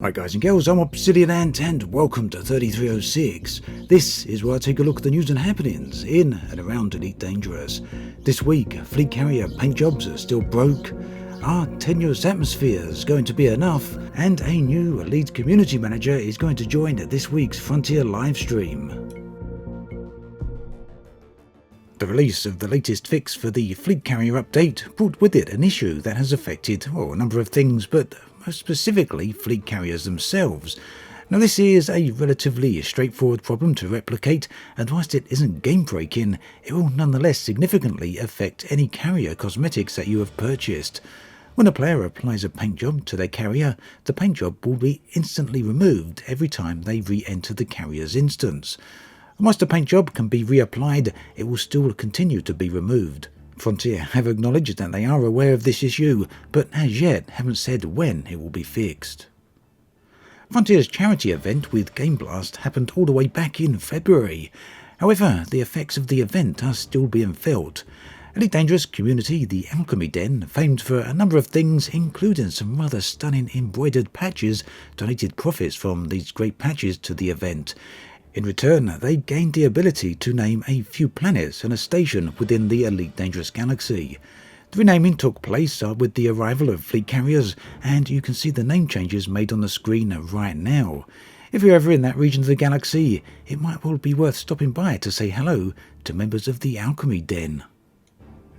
Hi guys and girls, I'm Obsidian Ant and welcome to 3306. This is where I take a look at the news and happenings in and around Elite Dangerous. This week, fleet carrier Paintjobs are still broke, are Tenuous atmospheres going to be enough, and a new Elite community manager is going to join this week's Frontier livestream. The release of the latest fix for the fleet carrier update brought with it an issue that has affected a number of things, but most specifically fleet carriers themselves. Now this is a relatively straightforward problem to replicate, and whilst it isn't game breaking, it will nonetheless significantly affect any carrier cosmetics that you have purchased. When a player applies a paint job to their carrier, the paint job will be instantly removed every time they re-enter the carrier's instance. Whilst the paint job can be reapplied, it will still continue to be removed. Frontier have acknowledged that they are aware of this issue, but as yet haven't said when it will be fixed. Frontier's charity event with Game Blast happened all the way back in February. However, the effects of the event are still being felt. Elite Dangerous community, the Alchemy Den, famed for a number of things, including some rather stunning embroidered patches, donated profits from these great patches to the event. In return, they gained the ability to name a few planets and a station within the Elite Dangerous galaxy. The renaming took place with the arrival of fleet carriers, and you can see the name changes made on the screen right now. If you're ever in that region of the galaxy, it might well be worth stopping by to say hello to members of the Alchemy Den.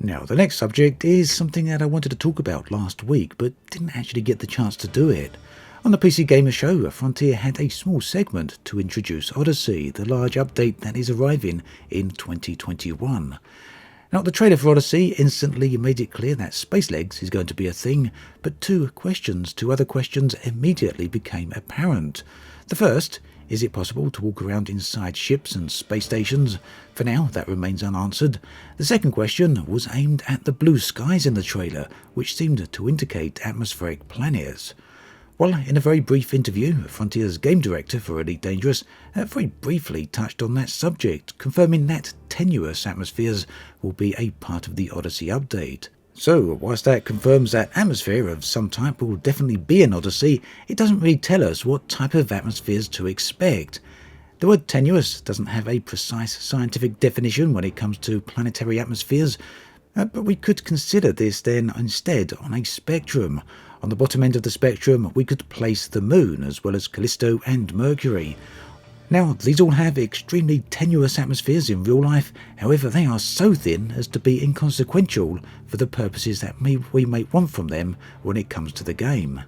Now, the next subject is something that I wanted to talk about last week, but didn't actually get the chance to do it. On the PC Gamer Show, Frontier had a small segment to introduce Odyssey, the large update that is arriving in 2021. Now, the trailer for Odyssey instantly made it clear that space legs is going to be a thing, but two other questions immediately became apparent. The first, is it possible to walk around inside ships and space stations? For now, that remains unanswered. The second question was aimed at the blue skies in the trailer, which seemed to indicate atmospheric planets. Well, in a very brief interview, Frontier's game director for Elite Dangerous very briefly touched on that subject, confirming that tenuous atmospheres will be a part of the Odyssey update. So, whilst that confirms that atmosphere of some type will definitely be in Odyssey, it doesn't really tell us what type of atmospheres to expect. The word tenuous doesn't have a precise scientific definition when it comes to planetary atmospheres, but we could consider this then instead on a spectrum. On the bottom end of the spectrum, we could place the Moon, as well as Callisto and Mercury. Now, these all have extremely tenuous atmospheres in real life, however they are so thin as to be inconsequential for the purposes that we may want from them when it comes to the game.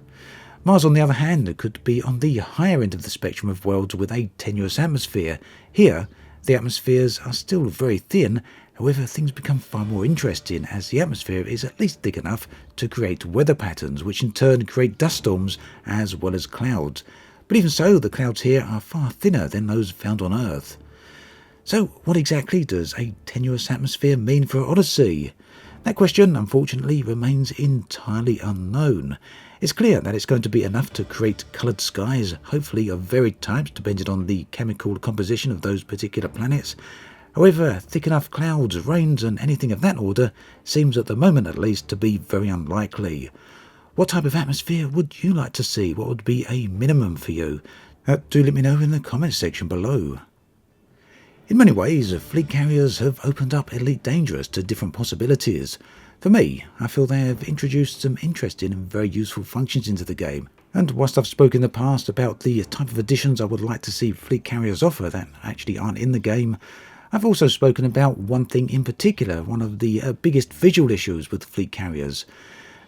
Mars, on the other hand, could be on the higher end of the spectrum of worlds with a tenuous atmosphere. Here, the atmospheres are still very thin. However, things become far more interesting as the atmosphere is at least thick enough to create weather patterns, which in turn create dust storms as well as clouds. But even so, the clouds here are far thinner than those found on Earth. So, what exactly does a tenuous atmosphere mean for Odyssey? That question, unfortunately, remains entirely unknown. It's clear that it's going to be enough to create coloured skies, hopefully of varied types depending on the chemical composition of those particular planets. However, thick enough clouds, rains and anything of that order seems at the moment at least to be very unlikely. What type of atmosphere would you like to see? What would be a minimum for you? Do let me know in the comments section below. In many ways, fleet carriers have opened up Elite Dangerous to different possibilities. For me, I feel they have introduced some interesting and very useful functions into the game. And whilst I've spoken in the past about the type of additions I would like to see fleet carriers offer that actually aren't in the game, I've also spoken about one thing in particular, one of the biggest visual issues with fleet carriers,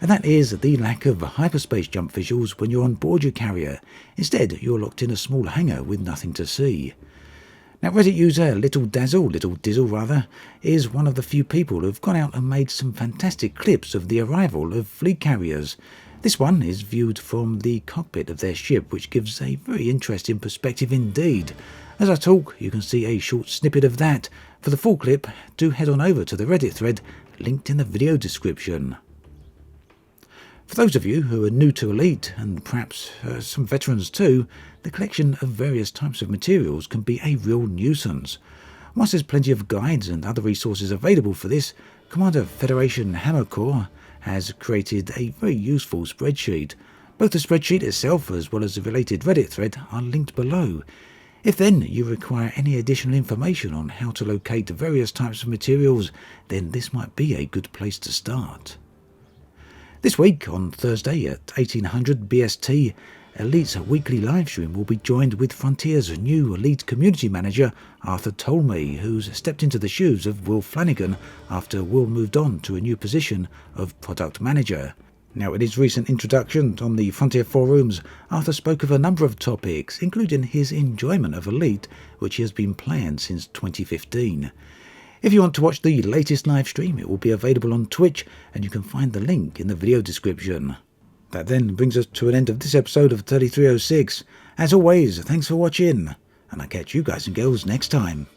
and that is the lack of hyperspace jump visuals when you're on board your carrier. Instead, you're locked in a small hangar with nothing to see. Now, Reddit user Little Dizzle, is one of the few people who've gone out and made some fantastic clips of the arrival of fleet carriers. This one is viewed from the cockpit of their ship, which gives a very interesting perspective indeed. As I talk, you can see a short snippet of that. For the full clip, do head on over to the Reddit thread linked in the video description. For those of you who are new to Elite, and perhaps some veterans too, the collection of various types of materials can be a real nuisance. Whilst there's plenty of guides and other resources available for this, Commander Federation Hammer Corps has created a very useful spreadsheet. Both the spreadsheet itself as well as the related Reddit thread are linked below. If then you require any additional information on how to locate various types of materials, then this might be a good place to start. This week, on Thursday at 1800 BST, Elite's weekly livestream will be joined with Frontier's new Elite community manager, Arthur Tolmie, who's stepped into the shoes of Will Flanagan after Will moved on to a new position of product manager. Now, in his recent introduction on the Frontier forums, Arthur spoke of a number of topics, including his enjoyment of Elite, which he has been playing since 2015. If you want to watch the latest live stream, it will be available on Twitch, and you can find the link in the video description. That then brings us to an end of this episode of 3306. As always, thanks for watching, and I'll catch you guys and girls next time.